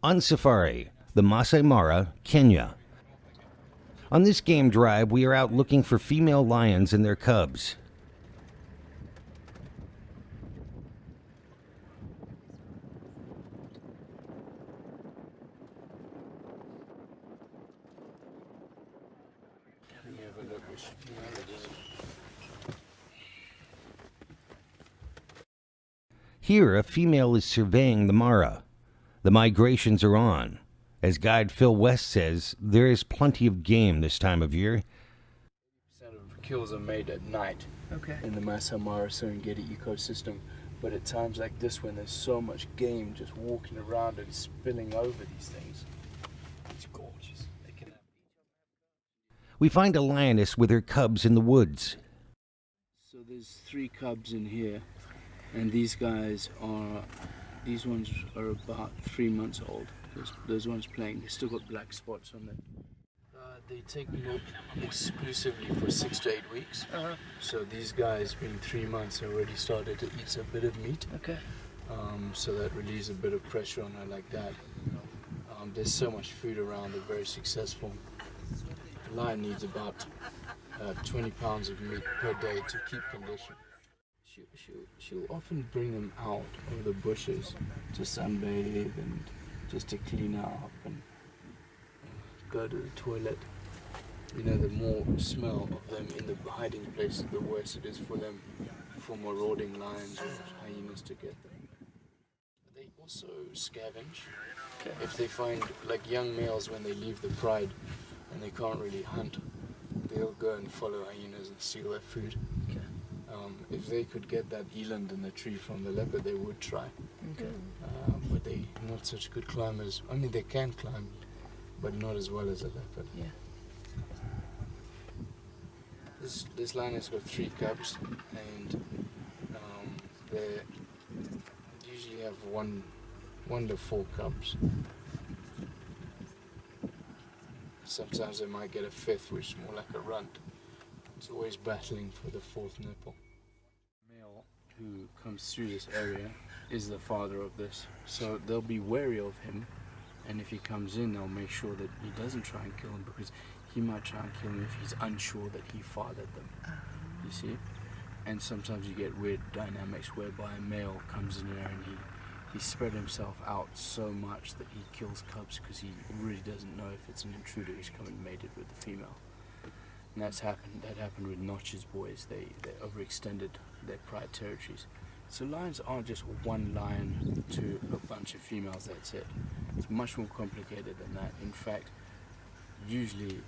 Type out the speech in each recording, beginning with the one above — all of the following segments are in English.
On safari, the Maasai Mara, Kenya. On this game drive, we are out looking for female lions and their cubs. Here, a female is surveying the Mara. The migrations are on. As guide Phil West says, there is plenty of game this time of year. 80% of kills are made at night in the Maasai Mara Serengeti ecosystem. But at times like this, when there's so much game just walking around and spilling over these things, it's gorgeous. We find a lioness with her cubs in the woods. So there's 3 cubs in here, and these ones are about 3 months old. Those ones playing, they still got black spots on them. They take milk exclusively for 6 to 8 weeks. So these guys, being 3 months, already started to eat a bit of meat. So that relieves a bit of pressure on her like that. There's so much food around, they're very successful. The lion needs about 20 pounds of meat per day to keep condition. She'll often bring them out of the bushes to sunbathe and just to clean up and go to the toilet. You know, the more smell of them in the hiding places, the worse it is for them, for marauding lions or hyenas to get them. They also scavenge. If they find, like young males, when they leave the pride and they can't really hunt, they'll go and follow hyenas and steal their food. If they could get that eland in the tree from the leopard, they would try. But they're not such good climbers. I mean, they can climb, but not as well as a leopard. This lion has got 3 cubs, and they usually have one to 4 cubs. Sometimes they might get a 5th, which is more like a runt. It's always battling for the 4th nipple. The male who comes through this area is the father of this, so they'll be wary of him, and if he comes in, they'll make sure that he doesn't try and kill him, because he might try and kill him if he's unsure that he fathered them. You see? And sometimes you get weird dynamics whereby a male comes in there and he spread himself out so much that he kills cubs because he really doesn't know if it's an intruder who's coming mated with the female. And that happened with Notch's boys. They overextended their pride territories. So lions aren't just one lion to a bunch of females, that's it. It's much more complicated than that. In fact, usually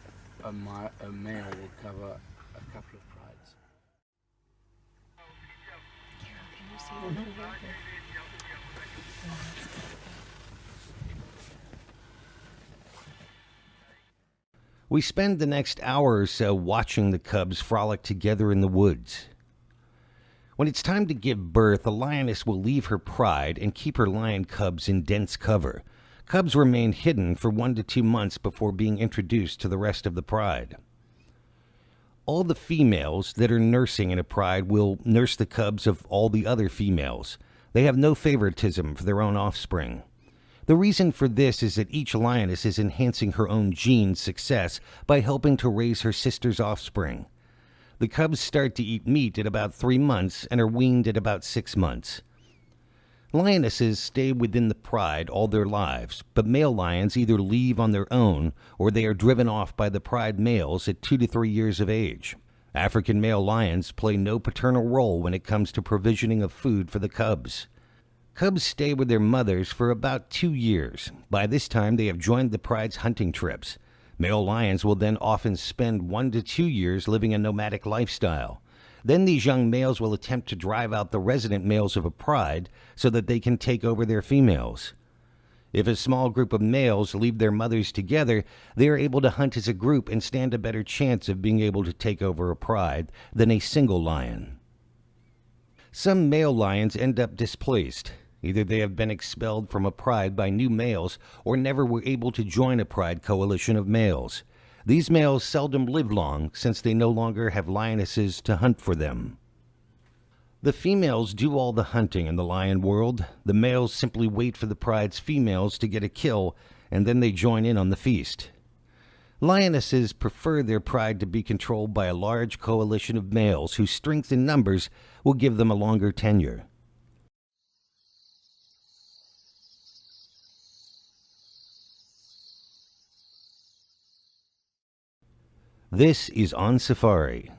a male will cover a couple of prides. Can you see them? We spend the next hour or so watching the cubs frolic together in the woods. When it's time to give birth, a lioness will leave her pride and keep her lion cubs in dense cover. Cubs remain hidden for 1 to 2 months before being introduced to the rest of the pride. All the females that are nursing in a pride will nurse the cubs of all the other females. They have no favoritism for their own offspring. The reason for this is that each lioness is enhancing her own gene success by helping to raise her sister's offspring. The cubs start to eat meat at about 3 months and are weaned at about 6 months. Lionesses stay within the pride all their lives, but male lions either leave on their own or they are driven off by the pride males at 2 to 3 years of age. African male lions play no paternal role when it comes to provisioning of food for the cubs. Cubs stay with their mothers for about 2 years. By this time, they have joined the pride's hunting trips. Male lions will then often spend 1 to 2 years living a nomadic lifestyle. Then these young males will attempt to drive out the resident males of a pride so that they can take over their females. If a small group of males leave their mothers together, they are able to hunt as a group and stand a better chance of being able to take over a pride than a single lion. Some male lions end up displaced. Either they have been expelled from a pride by new males or never were able to join a pride coalition of males. These males seldom live long since they no longer have lionesses to hunt for them. The females do all the hunting in the lion world. The males simply wait for the pride's females to get a kill, and then they join in on the feast. Lionesses prefer their pride to be controlled by a large coalition of males whose strength in numbers will give them a longer tenure. This is On Safari.